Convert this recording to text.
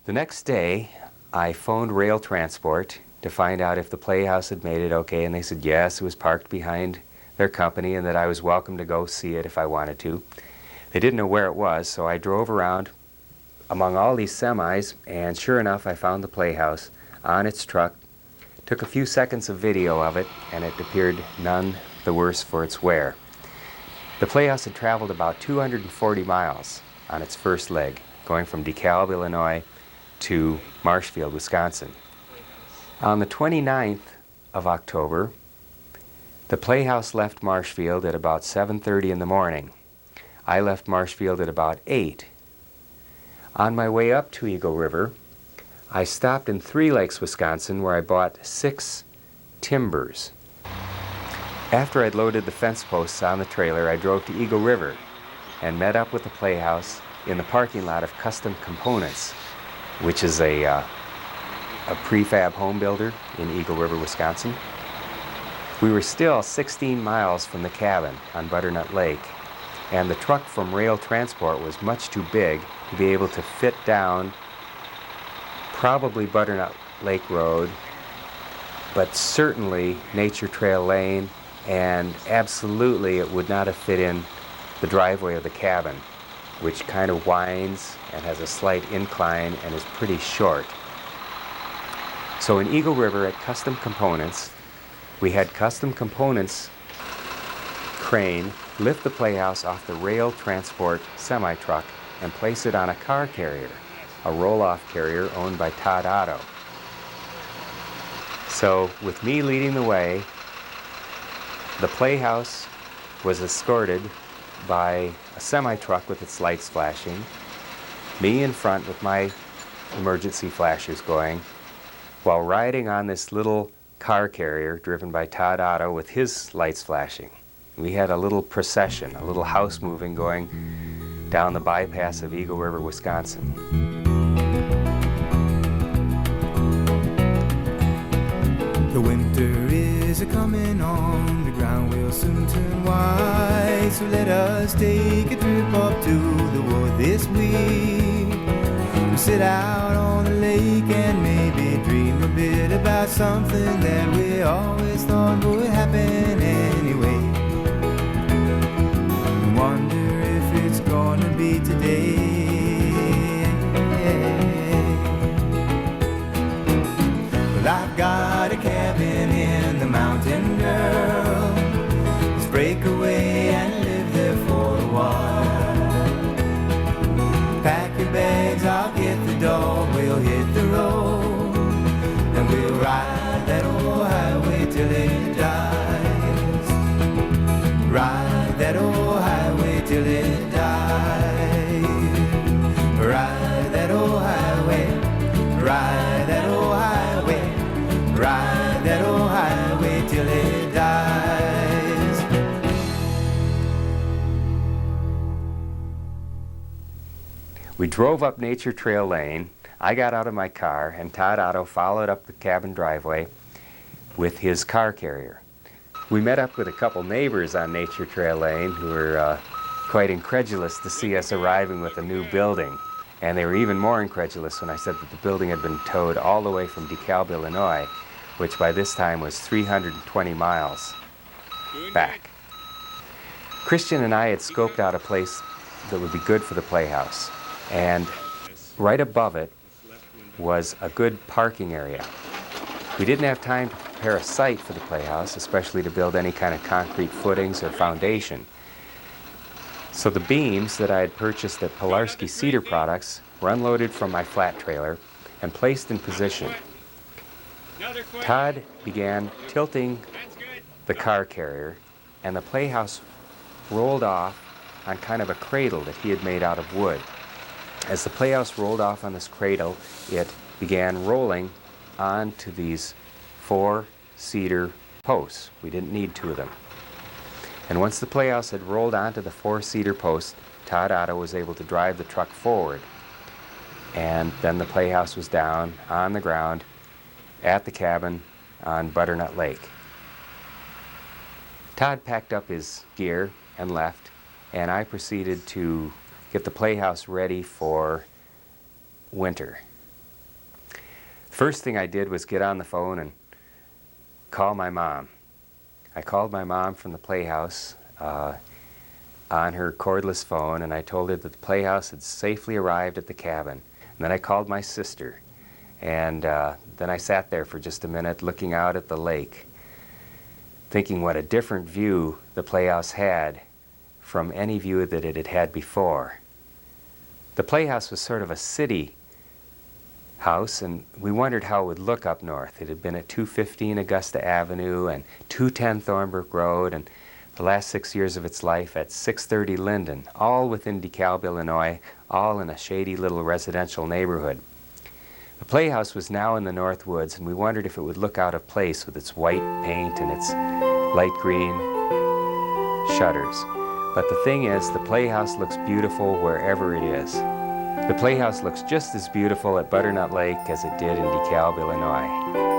The next day, I phoned rail transport to find out if the Playhouse had made it okay, and they said yes, it was parked behind their company and that I was welcome to go see it if I wanted to. They didn't know where it was, so I drove around among all these semis, and sure enough, I found the Playhouse on its truck. Took a few seconds of video of it, and it appeared none the worse for its wear. The Playhouse had traveled about 240 miles on its first leg, going from DeKalb, Illinois to Marshfield, Wisconsin. On the 29th of October, the Playhouse left Marshfield at about 7:30 in the morning. I left Marshfield at about 8. On my way up to Eagle River, I stopped in Three Lakes, Wisconsin, where I bought 6 timbers. After I'd loaded the fence posts on the trailer, I drove to Eagle River and met up with the Playhouse in the parking lot of Custom Components, which is a prefab home builder in Eagle River, Wisconsin. We were still 16 miles from the cabin on Butternut Lake, and the truck from rail transport was much too big to be able to fit down probably Butternut Lake Road, but certainly Nature Trail Lane, and absolutely it would not have fit in the driveway of the cabin, which kind of winds and has a slight incline and is pretty short. So in Eagle River at Custom Components, we had Custom Components crane lift the Playhouse off the rail transport semi-truck and place it on a car carrier, a roll-off carrier owned by Todd Otto. So with me leading the way, the Playhouse was escorted by a semi-truck with its lights flashing, me in front with my emergency flashers going, while riding on this little car carrier driven by Todd Otto with his lights flashing. We had a little procession, a little house moving going down the bypass of Eagle River, Wisconsin. The winter is a-comin' on, the ground will soon turn white, so let us take a trip up to the wood this week. We'll sit out on the lake and maybe dream a bit about something that we always thought would happen anyway. And wonder if it's gonna be today. Well, I've got a cabin in the mountain, girl. Let's break away and live there for a while. Pack your bags, I'll get the dog, we'll hit the road, and we'll ride that old highway till it dies. Ride that old highway till it dies. Ride that old highway, ride that old highway, ride that old highway till it dies. We drove up Nature Trail Lane. I got out of my car, and Todd Otto followed up the cabin driveway with his car carrier. We met up with a couple neighbors on Nature Trail Lane who were quite incredulous to see us arriving with a new building. And they were even more incredulous when I said that the building had been towed all the way from DeKalb, Illinois, which by this time was 320 miles back. Christian and I had scoped out a place that would be good for the Playhouse, and right above it was a good parking area. We didn't have time to prepare a site for the Playhouse, especially to build any kind of concrete footings or foundation. So the beams that I had purchased at Pilarski Cedar Products were unloaded from my flat trailer and placed in position. Todd began tilting the car carrier, and the Playhouse rolled off on kind of a cradle that he had made out of wood. As the Playhouse rolled off on this cradle, it began rolling onto these 4 cedar posts. We didn't need 2 of them. And once the Playhouse had rolled onto the 4 cedar posts, Todd Otto was able to drive the truck forward. And then the Playhouse was down on the ground at the cabin on Butternut Lake. Todd packed up his gear and left, and I proceeded to get the Playhouse ready for winter. First thing I did was get on the phone and call my mom. I called my mom from the Playhouse on her cordless phone, and I told her that the Playhouse had safely arrived at the cabin. And then I called my sister, and then I sat there for just a minute looking out at the lake, thinking what a different view the Playhouse had from any view that it had had before. The Playhouse was sort of a city house, and we wondered how it would look up north. It had been at 215 Augusta Avenue and 210 Thornbrook Road, and the last 6 years of its life at 630 Linden, all within DeKalb, Illinois, all in a shady little residential neighborhood. The Playhouse was now in the North Woods, and we wondered if it would look out of place with its white paint and its light green shutters. But the thing is, the Playhouse looks beautiful wherever it is. The Playhouse looks just as beautiful at Butternut Lake as it did in DeKalb, Illinois.